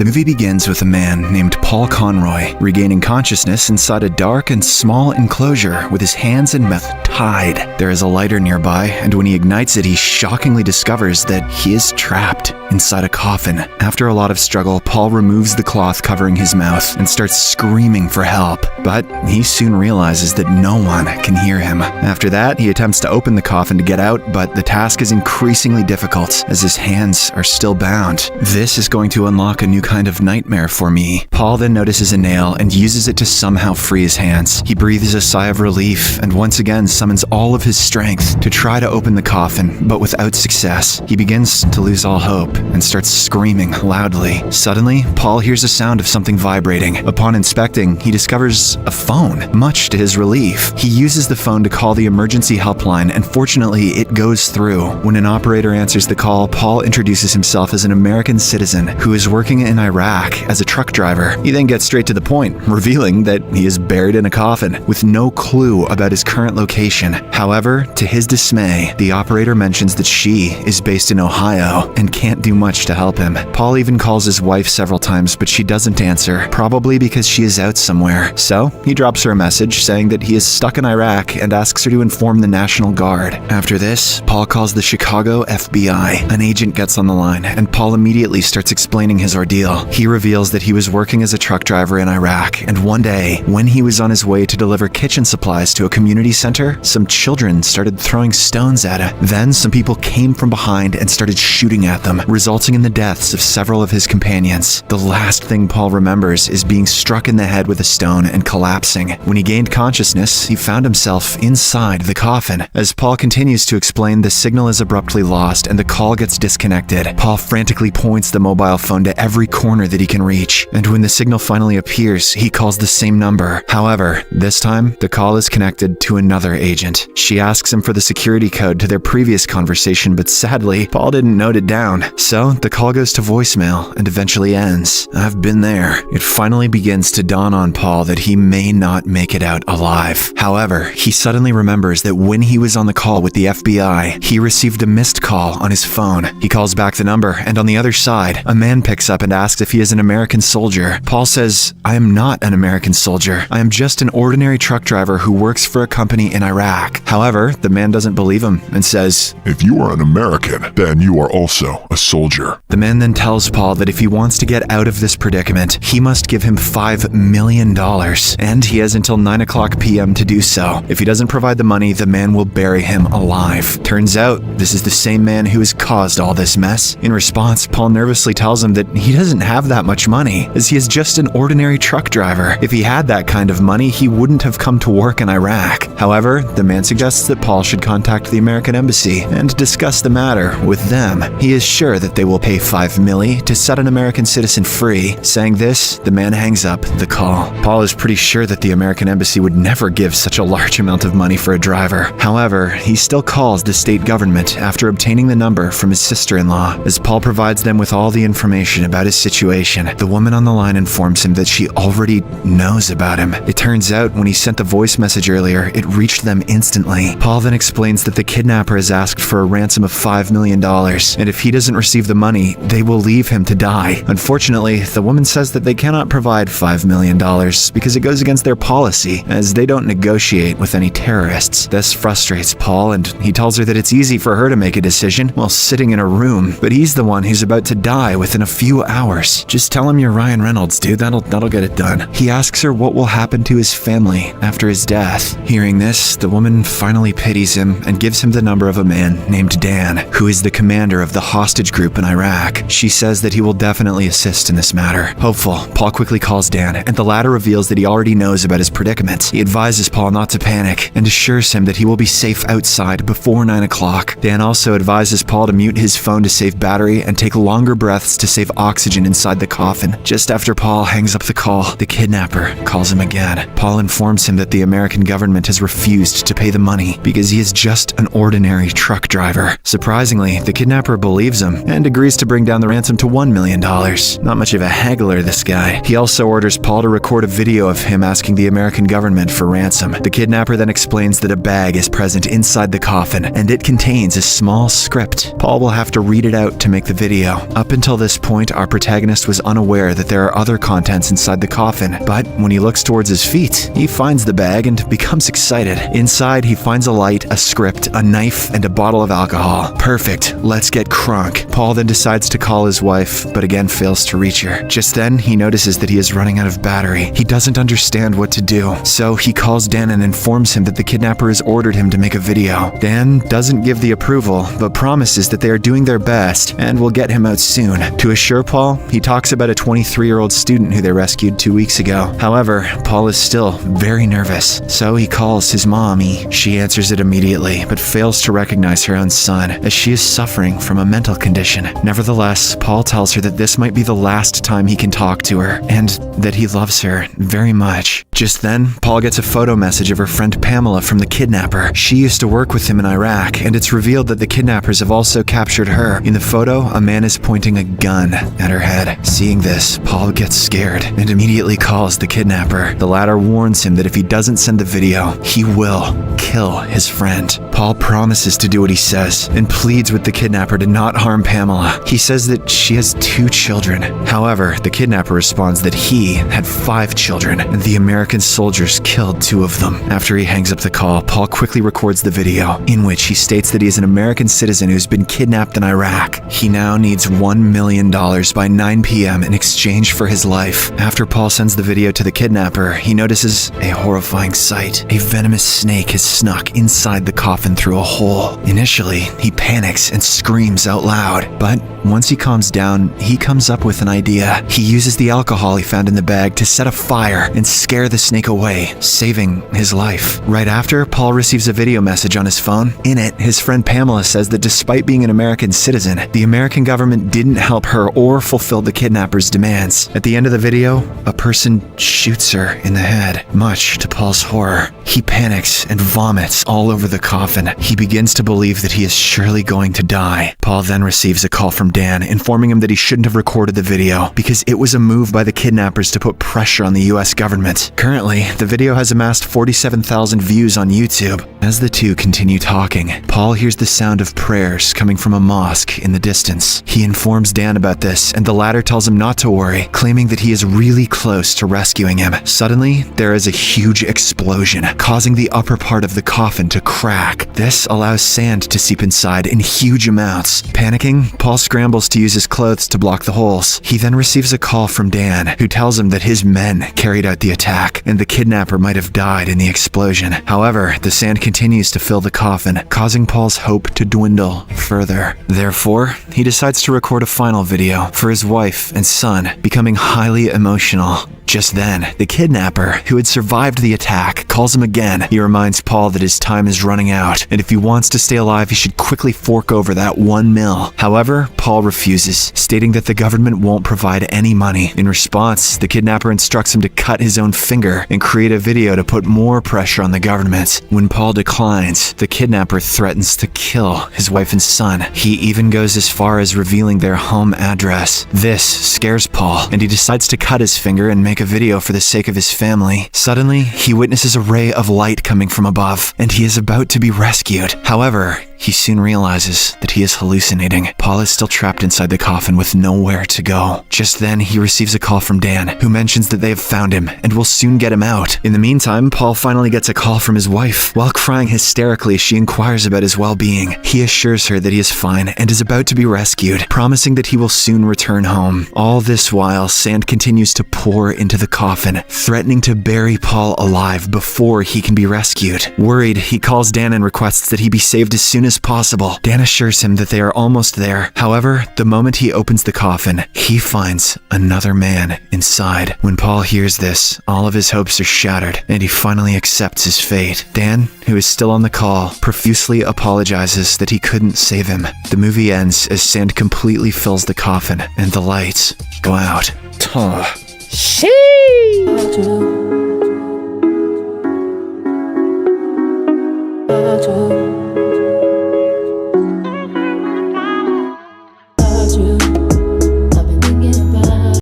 The movie begins with a man named Paul Conroy regaining consciousness inside a dark and small enclosure with his hands and mouth tied. There is a lighter nearby, and when he ignites it, he shockingly discovers that he is trapped inside a coffin. After a lot of struggle, Paul removes the cloth covering his mouth and starts screaming for help, but he soon realizes that no one can hear him. After that, he attempts to open the coffin to get out, but the task is increasingly difficult as his hands are still bound. This is going to unlock a new kind of nightmare for me. Paul then notices a nail and uses it to somehow free his hands. He breathes a sigh of relief and once again summons all of his strength to try to open the coffin, but without success. He begins to lose all hope and starts screaming loudly. Suddenly, Paul hears a sound of something vibrating. Upon inspecting, he discovers a phone. Much to his relief, he uses the phone to call the emergency helpline, and fortunately, it goes through. When an operator answers the call, Paul introduces himself as an American citizen who is working in Iraq as a truck driver. He then gets straight to the point, revealing that he is buried in a coffin with no clue about his current location. However, to his dismay, the operator mentions that she is based in Ohio and can't do much to help him. Paul even calls his wife several times, but she doesn't answer, probably because she is out somewhere. So, he drops her a message saying that he is stuck in Iraq and asks her to inform the National Guard. After this, Paul calls the Chicago FBI. An agent gets on the line, and Paul immediately starts explaining his ordeal. He reveals that he was working as a truck driver in Iraq, and one day, when he was on his way to deliver kitchen supplies to a community center, some children started throwing stones at him. Then, some people came from behind and started shooting at them, resulting in the deaths of several of his companions. The last thing Paul remembers is being struck in the head with a stone and collapsing. When he gained consciousness, he found himself inside the coffin. As Paul continues to explain, the signal is abruptly lost and the call gets disconnected. Paul frantically points the mobile phone to every corner that he can reach, and when the signal finally appears, he calls the same number. However, this time, the call is connected to another agent. She asks him for the security code to their previous conversation, but sadly, Paul didn't note it down. So, the call goes to voicemail and eventually ends. I've been there. It finally begins to dawn on Paul that he may not make it out alive. However, he suddenly remembers that when he was on the call with the FBI, he received a missed call on his phone. He calls back the number, and on the other side, a man picks up and asks if he is an American soldier. Paul says, I am not an American soldier. I am just an ordinary truck driver who works for a company in Iraq. However, the man doesn't believe him and says, If you are an American, then you are also a soldier. The man then tells Paul that if he wants to get out of this predicament, he must give him $5 million, and he has until 9:00 p.m. to do so. If he doesn't provide the money, the man will bury him alive. Turns out, this is the same man who has caused all this mess. In response, Paul nervously tells him that he doesn't have that much money, as he is just an ordinary truck driver. If he had that kind of money, he wouldn't have come to work in Iraq. However, the man suggests that Paul should contact the American embassy and discuss the matter with them. He is sure that they will pay $5 million to set an American citizen free. Saying this, the man hangs up the call. Paul is pretty sure that the American embassy would never give such a large amount of money for a driver. However, he still calls the state government after obtaining the number from his sister-in-law. As Paul provides them with all the information about his situation, the woman on the line informs him that she already knows about him. It turns out when he sent the voice message earlier, it reached them instantly. Paul then explains that the kidnapper has asked for a ransom of $5 million, and if he doesn't receive the money, they will leave him to die. Unfortunately, the woman says that they cannot provide $5 million because it goes against their policy, as they don't negotiate with any terrorists. This frustrates Paul, and he tells her that it's easy for her to make a decision while sitting in a room, but he's the one who's about to die within a few hours. Just tell him you're Ryan Reynolds, dude. That'll get it done. He asks her what will happen to his family after his death. Hearing this, the woman finally pities him and gives him the number of a man named Dan, who is the commander of the hostage group in Iraq. She says that he will definitely assist in this matter. Hopeful, Paul quickly calls Dan, and the latter reveals that he already knows about his predicament. He advises Paul not to panic and assures him that he will be safe outside before 9:00. Dan also advises Paul to mute his phone to save battery and take longer breaths to save oxygen inside the coffin. Just after Paul hangs up the call, the kidnapper calls him again. Paul informs him that the American government has refused to pay the money because he is just an ordinary truck driver. Surprisingly, the kidnapper believes him and agrees to bring down the ransom to $1 million. Not much of a haggler, this guy. He also orders Paul to record a video of him asking the American government for ransom. The kidnapper then explains that a bag is present inside the coffin, and it contains a small script. Paul will have to read it out to make the video. Up until this point, our protagonist protagonist was unaware that there are other contents inside the coffin, but when he looks towards his feet, he finds the bag and becomes excited. Inside, he finds a light, a script, a knife, and a bottle of alcohol. Perfect, let's get crunk. Paul then decides to call his wife, but again fails to reach her. Just then, he notices that he is running out of battery. He doesn't understand what to do, so he calls Dan and informs him that the kidnapper has ordered him to make a video. Dan doesn't give the approval, but promises that they are doing their best and will get him out soon. To assure Paul, he talks about a 23-year-old student who they rescued 2 weeks ago. However, Paul is still very nervous, so he calls his mommy. She answers it immediately, but fails to recognize her own son, as she is suffering from a mental condition. Nevertheless, Paul tells her that this might be the last time he can talk to her, and that he loves her very much. Just then, Paul gets a photo message of her friend Pamela from the kidnapper. She used to work with him in Iraq, and it's revealed that the kidnappers have also captured her. In the photo, a man is pointing a gun at her head. Seeing this, Paul gets scared and immediately calls the kidnapper. The latter warns him that if he doesn't send the video, he will kill his friend. Paul promises to do what he says and pleads with the kidnapper to not harm Pamela. He says that she has 2 children. However, the kidnapper responds that he had 5 children, and the American soldiers killed 2 of them. After he hangs up the call, Paul quickly records the video, in which he states that he is an American citizen who's been kidnapped in Iraq. He now needs $1 million by 9 p.m. in exchange for his life. After Paul sends the video to the kidnapper, he notices a horrifying sight. A venomous snake has snuck inside the coffin through a hole. Initially, he panics and screams out loud, but once he calms down, he comes up with an idea. He uses the alcohol he found in the bag to set a fire and scare the snake away, saving his life. Right after, Paul receives a video message on his phone. In it, his friend Pamela says that despite being an American citizen, the American government didn't help her or fulfill the kidnapper's demands. At the end of the video, a person shoots her in the head, much to Paul's horror. He panics and vomits all over the coffin. He begins to believe that he is surely going to die. Paul then receives a call from Dan, informing him that he shouldn't have recorded the video because it was a move by the kidnappers to put pressure on the US government. Currently, the video has amassed 47,000 views on YouTube. As the two continue talking, Paul hears the sound of prayers coming from a mosque in the distance. He informs Dan about this, and the latter tells him not to worry, claiming that he is really close to rescuing him. Suddenly, there is a huge explosion, causing the upper part of the coffin to crack. This allows sand to seep inside in huge amounts. Panicking, Paul scrambles to use his clothes to block the holes. He then receives a call from Dan, who tells him that his men carried out the attack, and the kidnapper might have died in the explosion. However, the sand continues to fill the coffin, causing Paul's hope to dwindle further. Therefore, he decides to record a final video for his wife and son, becoming highly emotional. Just then, the kidnapper, who had survived the attack, calls him again. He reminds Paul that his time is running out, and if he wants to stay alive, he should quickly fork over that $1 million. However, Paul refuses, stating that the government won't provide any money. In response, the kidnapper instructs him to cut his own finger and create a video to put more pressure on the government. When Paul declines, the kidnapper threatens to kill his wife and son. He even goes as far as revealing their home address. This scares Paul, and he decides to cut his finger and make a video for the sake of his family. Suddenly, he witnesses a ray of light coming from above, and he is about to be rescued. However, he soon realizes that he is hallucinating. Paul is still trapped inside the coffin with nowhere to go. Just then, he receives a call from Dan, who mentions that they have found him and will soon get him out. In the meantime, Paul finally gets a call from his wife. While crying hysterically, she inquires about his well-being. He assures her that he is fine and is about to be rescued, promising that he will soon return home. All this while, sand continues to pour into the coffin, threatening to bury Paul alive before he can be rescued. Worried, he calls Dan and requests that he be saved as soon as possible. Dan assures him that they are almost there. However, the moment he opens the coffin, he finds another man inside. When Paul hears this, all of his hopes are shattered, and he finally accepts his fate. Dan, who is still on the call, profusely apologizes that he couldn't save him. The movie ends as sand completely fills the coffin, and the lights go out. Sheesh!